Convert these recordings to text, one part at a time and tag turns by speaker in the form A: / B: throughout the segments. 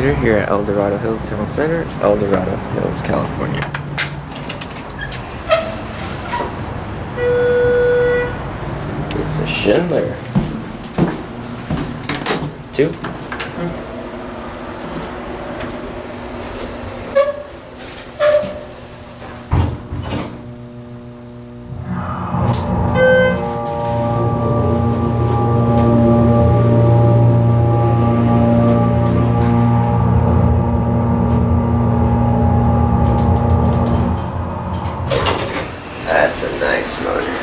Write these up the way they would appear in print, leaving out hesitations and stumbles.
A: elevator here at Dorado Hills Town Center, Dorado Hills, California. It's a Schindler. 2. That's a nice motor.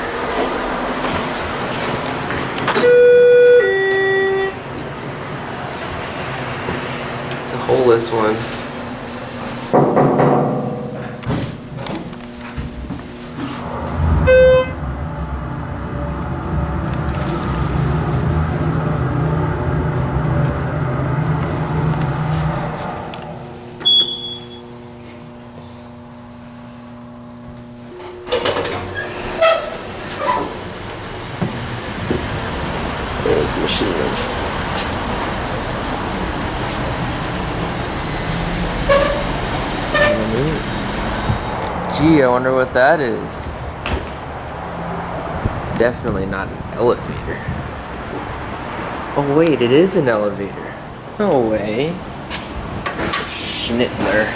A: It's a holeless one. There's the machine room. Gee, I wonder what that is. Definitely not an elevator. Oh wait, it is an elevator. No way. Schindler.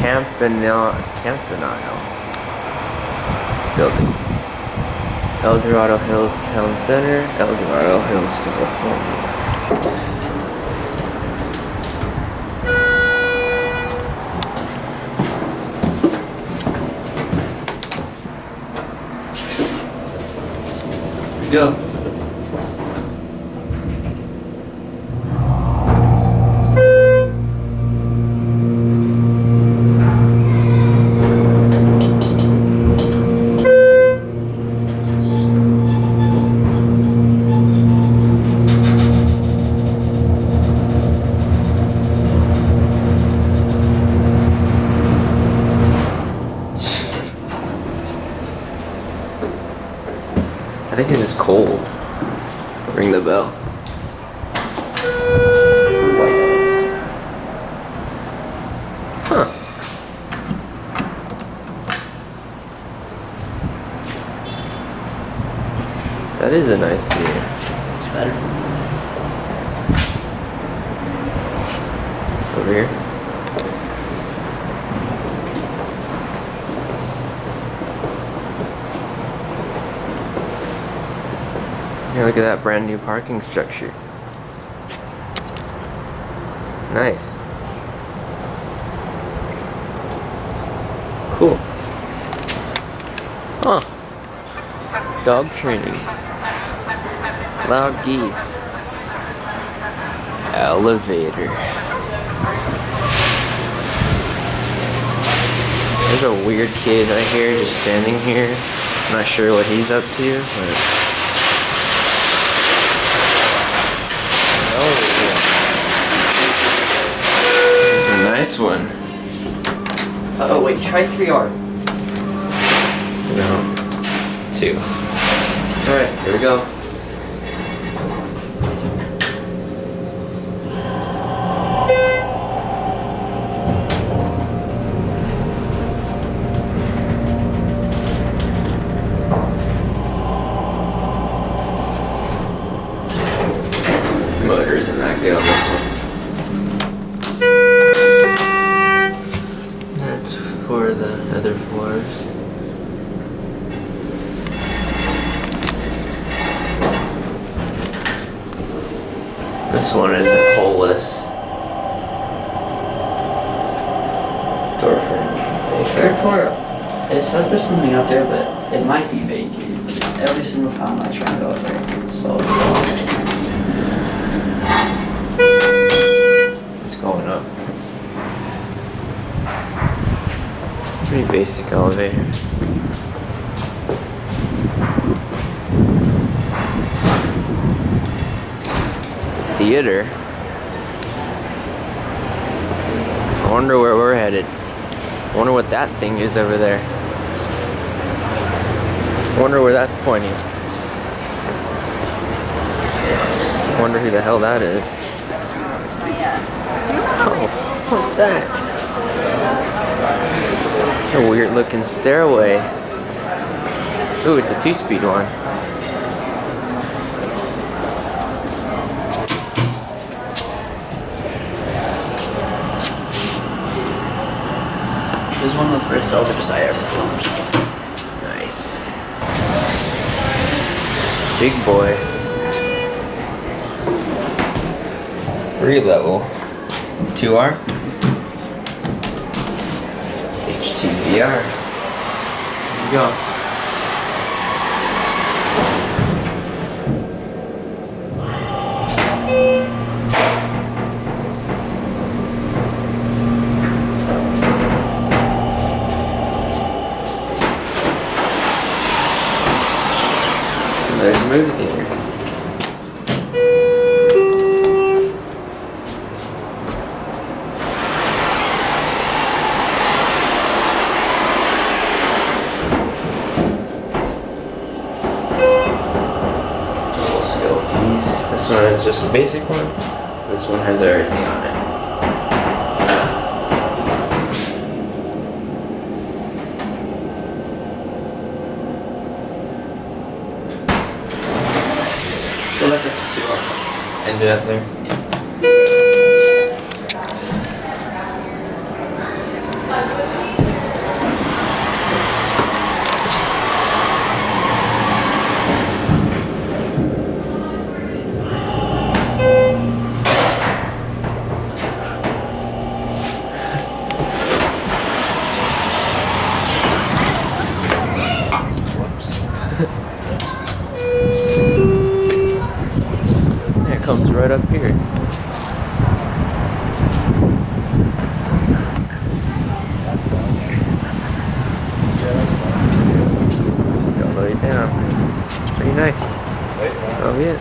A: Campanile building. Dorado Hills Town Center, Dorado Hills, California. Here we go. I think it's just cold. Ring the bell. Huh. That is a nice gear.
B: It's better for me.
A: Over here. Here, look at that brand new parking structure. Nice. Cool. Huh. Dog training. Loud geese. Elevator. There's a weird kid right here just standing here. I'm not sure what he's up to, but it's a nice one.
B: Oh wait, try 3R.
A: No. 2. Alright, here we go. Motor isn't that good on this one. That's for the other floors. This one isn't holeless. Door frames and things.
B: Third floor, it says there's something up there, but it might be vacated. Every single time I try and go up there, it's so slow.
A: It's going up. Pretty basic elevator. Theater. I wonder where we're headed. I wonder what that thing is over there. I wonder where that's pointing. I wonder who the hell that is. Oh, what's that? It's a weird looking stairway. Ooh, it's a 2-speed one.
B: It was one of the first elevators I ever filmed.
A: Nice. Big boy. 3-level. 2R. HTVR. Here we go. There's a movie theater. Little skill piece. This one is just a basic one. This one has everything on it.
B: Go back up to 2R.
A: Ended up there. It comes right up here. It's all the way down. Pretty nice. Oh yeah.